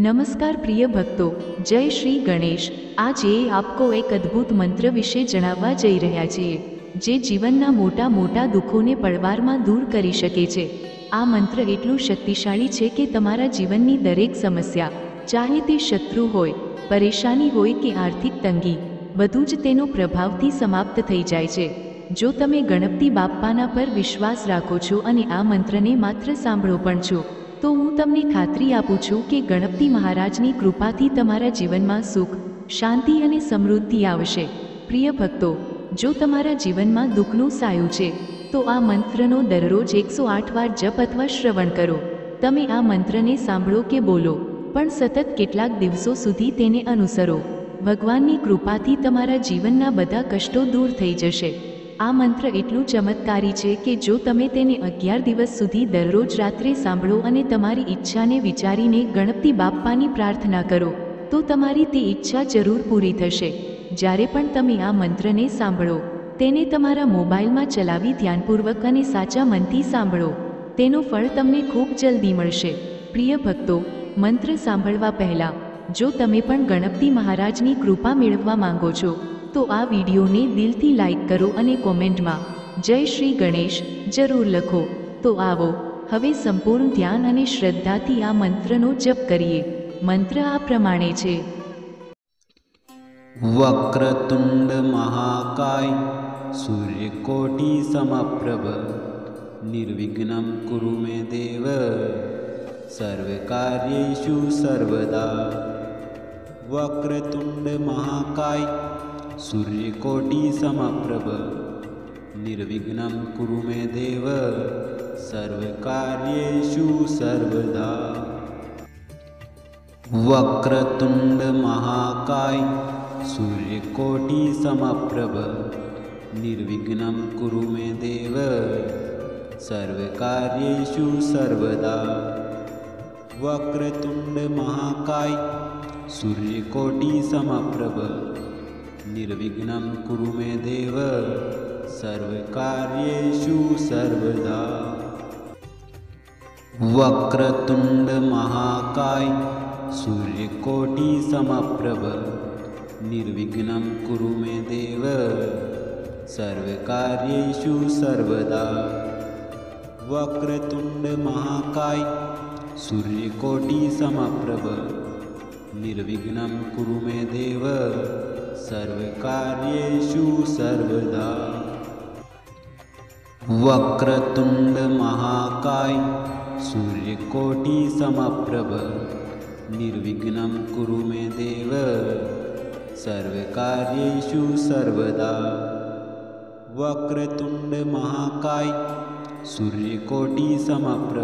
नमस्कार प्रिय भक्तों, जय श्री गणेश। आज आपको एक अद्भुत मंत्र विषे जणाववा जई रह्या छीए जे जीवनना मोटा मोटा दुखोने पळवारमां दूर करी शके छे। आ मंत्र एटલું शक्तिशाળી છે કે તમારા જીવનની દરેક સમસ્યા, ચાહે તે શત્રુ હોય, પરેશાની હોય કે આર્થિક તંગી, બધું જ તેનો પ્રભાવથી સમાપ્ત થઈ જાય છે। જો તમે ગણપતિ બાપ્પાના પર વિશ્વાસ રાખો છો અને આ મંત્રને માત્ર સાંભળો પણ છો, તો હું તમને ખાતરી આપું છું કે ગણપતિ મહારાજની કૃપાથી તમારા જીવનમાં સુખ, શાંતિ અને સમૃદ્ધિ આવશે। પ્રિય ભક્તો, જો તમારા જીવનમાં દુઃખનું સાયું છે, તો આ મંત્રનો દરરોજ 108 વાર જપ અથવા શ્રવણ કરો। તમે આ મંત્રને સાંભળો કે બોલો, પણ સતત કેટલાક દિવસો સુધી તેને અનુસરો। ભગવાનની કૃપાથી તમારા જીવનના બધા કષ્ટો દૂર થઈ જશે। આ મંત્ર એટલું ચમત્કારી છે કે જો તમે તેને 11 દિવસ સુધી દરરોજ રાત્રે સાંભળો અને તમારી ઈચ્છાને વિચારીને ગણપતિ બાપ્પાની પ્રાર્થના કરો, તો તમારી તે ઈચ્છા જરૂર પૂરી થશે। જ્યારે પણ તમે આ મંત્રને સાંભળો, તેને તમારા મોબાઈલમાં ચલાવી ધ્યાનપૂર્વક અને સાચા મનથી સાંભળો। તેનો ફળ તમને ખૂબ જલ્દી મળશે। પ્રિય ભક્તો, મંત્ર સાંભળવા પહેલાં જો તમે પણ ગણપતિ મહારાજની કૃપા મેળવવા માંગો છો, તો આ વિડીયોને દિલથી લાઈક કરો અને કોમેન્ટમાં જય શ્રી ગણેશ જરૂર લખો। તો આવો હવે સંપૂર્ણ ધ્યાન અને શ્રદ્ધાથી આ મંત્રનો જપ કરીએ। મંત્ર આ પ્રમાણે છે। वक्रतुंड महाकाय सूर्यकोटि समप्रभ निर्विघ्नं कुरु मे देव सर्वकार्येषु सर्वदा। वक्रतुंड महाकाय सूर्यकोटि समप्रभ निर्विघ्नं कुरु मे देव सर्वकार्येषु सर्वदा। वक्रतुंड महाकाय सूर्यकोटि समप्रभ निर्विघ्नं कुरु मे देव सर्वकार्येषु सर्वदा। वक्रतुंड महाकाय सूर्यकोटि समप्रभ निर्विघ्नं कुरु मे देव सर्वकार्येषु सर्वदा। वक्रतुंड महाकाय सूर्यकोटि समप्रभ निर्विघ्नं कुरु मे देव सर्वकार्येषु सर्वदा। वक्रतुंड महाकाय सूर्यकोटि समप्रभ निर्विघ्नं कुरु मे देव सर्वकार्येषु सर्वदा। वक्रतुंड महाकाय सूर्यकोटि समप्रभ निर्विघ्नं कुरु मे देव सर्वकार्येषु सर्वदा। वक्रतुंड महाकाय सूर्यकोटि समप्रभ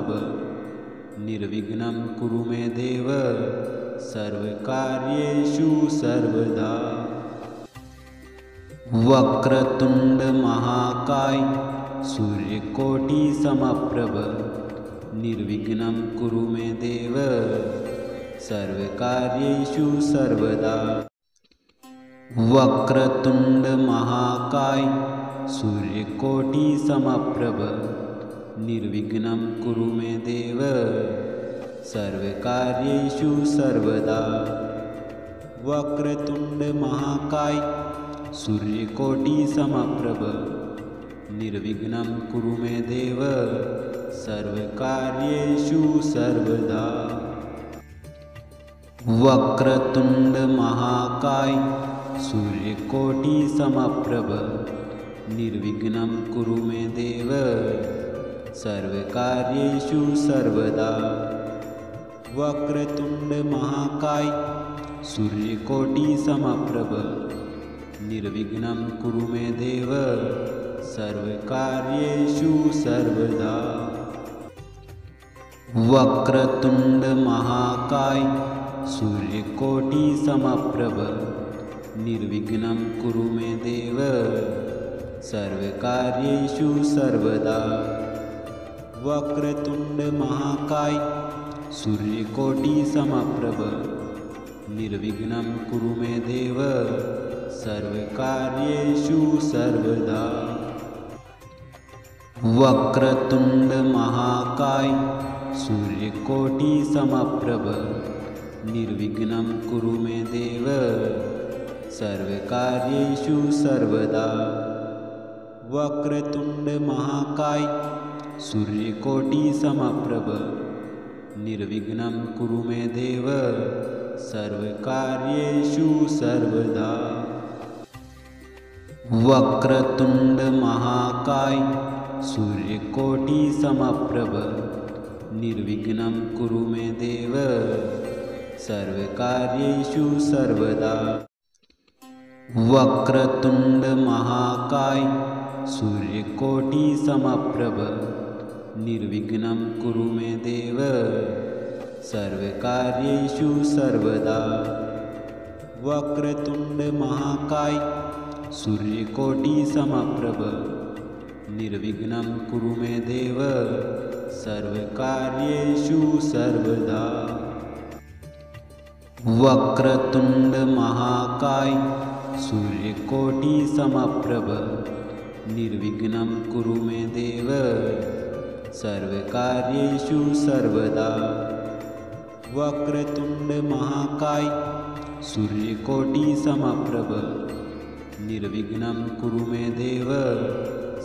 निर्विघ्नं कुरु मे देव सर्वकार्येषु सर्वदा। वक्रतुंड महाकाय सूर्यकोटि समप्रभ निर्विघ्नं कुरु मे देव सर्वकार्येषु सर्वदा। वक्रतुंड महाकाय सूर्यकोटि समप्रभ निर्विघ्नं कुरु मे देव सर्वकार्येषु सर्वदा। वक्रतुंड महाकाय सूर्यकोटि समप्रभ निर्विघ्नं कुरु मे देव सर्वकार्येषु सर्वदा। वक्रतुंड महाकाय सूर्यकोटि समप्रभ निर्विघ्नं कुरु मे देव सर्वकार्येषु सर्वदा। वक्रतुंड महाकाय सूर्यकोटि समप्रभ निर्विघ्नं कुरु मे देव सर्वकार्येषु सर्वदा। वक्रतुंड महाकाय सूर्यकोटि समप्रभ निर्विघ्नं कुरु मे देव सर्वकार्येषु सर्वदा। वक्रतुंड महाकाय सूर्यकोटि समप्रभ निर्विघ्नं कुरु मे देव सर्वकार्येषु सर्वदा। वक्रतुंड महाकाय सूर्यकोटि समप्रभ निर्विघ्नं कुरु मे देव सर्वकार्येषु सर्वदा। वक्रतुंड महाकाय सूर्यकोटिसमप्रभ निर्विघ्नं कुरु मे देव सर्वकार्येषु सर्वदा। वक्रतुंड महाकाय सूर्यकोटिसमप्रभ निर्विघ्नं कुरु मे देव सर्वकार्येषु सर्वदा। वक्रतुंड महाकाय सूर्यकोटिसमप्रभ निर्विघ्नं कुरु मे देव सर्वकार्येषु सर्वदा। वक्रतुंड महाकाय सूर्यकोटिसमप्रभ निर्विघ्नं कुरु मे देव सर्वकार्येषु सर्वदा। वक्रतुंड महाकाय सूर्यकोटिसमप्रभ निर्विघ्नं कुरु मे देव सर्वकार्येषु सर्वदा। वक्रतुंड महाकाय सूर्यकोटिसमप्रभ निर्विघ्नं कुरु मे देव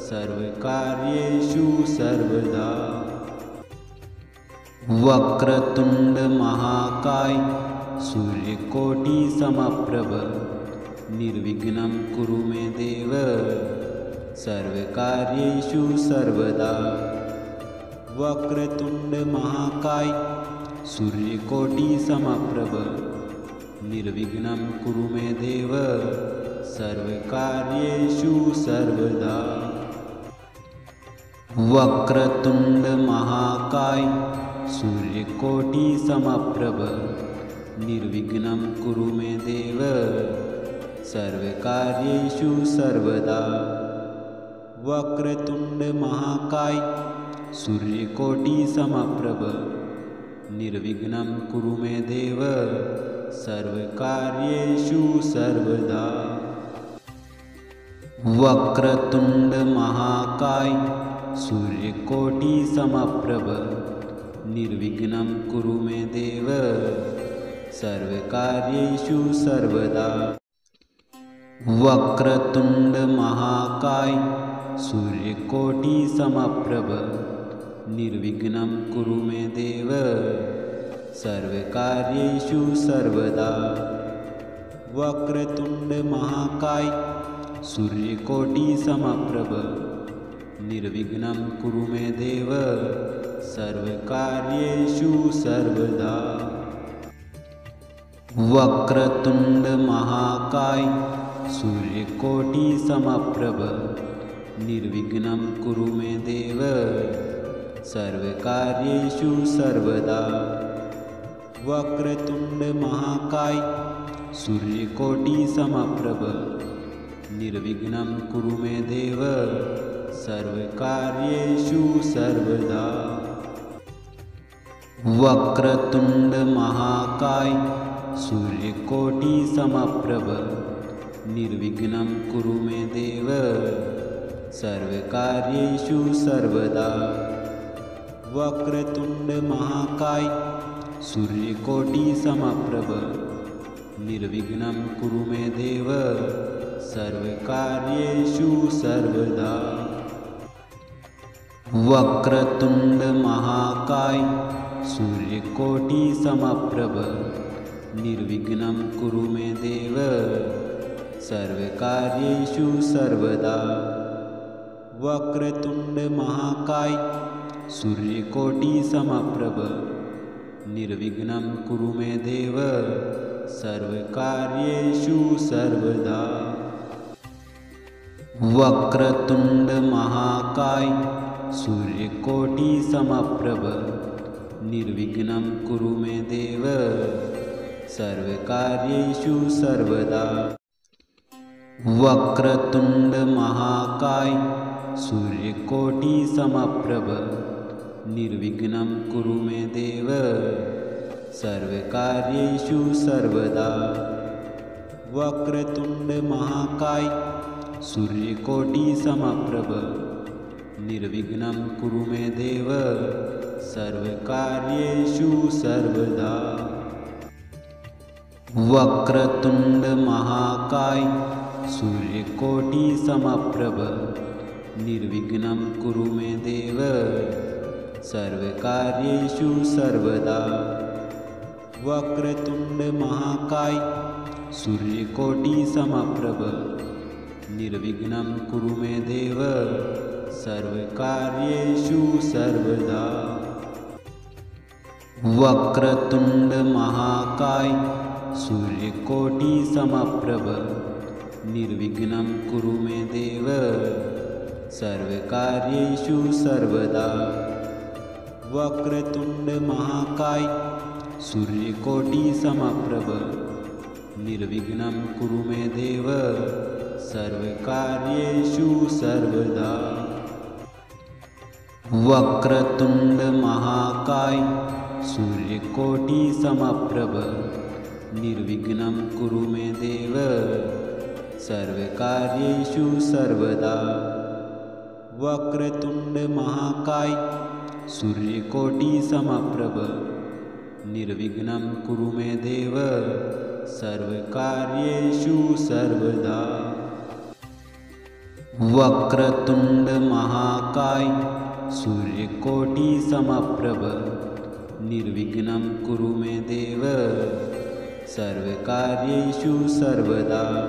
सर्वकार्येषु सर्वदा। वक्रतुंड महाकाय सूर्यकोटिसमप्रभ निर्विघ्नं कुरु मे देव सर्वकार्येषु सर्वदा। वक्रतुंड महाकाय सूर्यकोटिसमप्रभ निर्विघ्नं कुरु मे देव सर्वकार्येषु सर्वदा। वक्रतुंड महाकाय सूर्यकोटिसमप्रभ निर्विघ्नं कुरु मे देव सर्वकार्येषु सर्वदा। वक्रतुंड महाकाय सूर्यकोटिसमप्रभ निर्विघ्नं कुरु मे देव सर्वकार्येषु सर्वदा। वक्रतुंड महाकाय सूर्यकोटिसमप्रभ निर्विघ्नं कुरु मे देव सर्वकार्येषु सर्वदा। वक्रतुंड महाकाय सूर्यकोटिसमप्रभ निर्विघ्नं कुरु मे देव सर्वकार्येषु सर्वदा। वक्रतुंड महाकाय सूर्यकोटिसमप्रभ निर्विघ्नं कुरु मे देव सर्वकार्येषु सर्वदा। वक्रतुंड महाकाय सूर्यकोटिसमप्रभ निर्विघ्नं कुरु मे देव सर्वकार्येषु सर्वदा। वक्रतुंड महाकाय सूर्यकोटिसमप्रभ निर्विघ्नं कुरु मे देव सर्वकार्येषु सर्वदा। वक्रतुंड महाकाय सूर्यकोटिसमप्रभ निर्विघ्नं कुरु मे देव सर्वकार्येषु सर्वदा। वक्रतुंड महाकाय सूर्यकोटिसमप्रभ निर्विघ्नं कुरु मे देव सर्वकार्येषु सर्वदा। वक्रतुंड महाकाय सूर्यकोटिसमप्रभ निर्विघ्नं कुरु मे देव सर्वकार्येषु सर्वदा। वक्रतुंड महाकाय सूर्यकोटिसमप्रभ निर्विघ्नं कुरु मे देव सर्वकार्येषु सर्वदा। वक्रतुंड महाकाय सूर्यकोटिसमप्रभ निर्विघ्नं कुरु मे देव सर्वकार्येषु सर्वदा। वक्रतुंड महाकाय सूर्यकोटिसमप्रभ निर्विघ्नं कुरु मे देव सर्वकार्येषु सर्वदा। वक्रतुंड महाकाय सूर्यकोटिसमप्रभ निर्विघ्नं कुरु मे देव सर्वकार्येषु सर्वदा। वक्रतुंड महाकाय सूर्यकोटि समप्रभ निर्विघ्नं कुरु मे देव सर्वकार्येषु सर्वदा। वक्रतुंड महाकाय सूर्यकोटि समप्रभ निर्विघ्नं कुरु मे देव सर्वकार्येषु सर्वदा। वक्रतुंड महाकाय सूर्यकोटि समप्रभ निर्विघ्नं कुरु मे देव सर्वकार्येषु सर्वदा। वक्रतुंड महाकाय सूर्यकोटि समप्रभ निर्विघ्नं कुरु मे देव सर्वकार्येषु सर्वदा। वक्रतुंड महाकाय सूर्यकोटि समप्रभ निर्विघ्नं कुरु मे देव सर्वकार्येषु सर्वदा। वक्रतुंड महाकाय सूर्यकोटि समप्रभ निर्विघ्नं कुरु मे देव सर्वकार्येषु सर्वदा। वक्रतुंड महाकाय सूर्यकोटि समप्रभ निर्विघ्नं कुरु मे देव सर्वकार्येषु सर्वदा।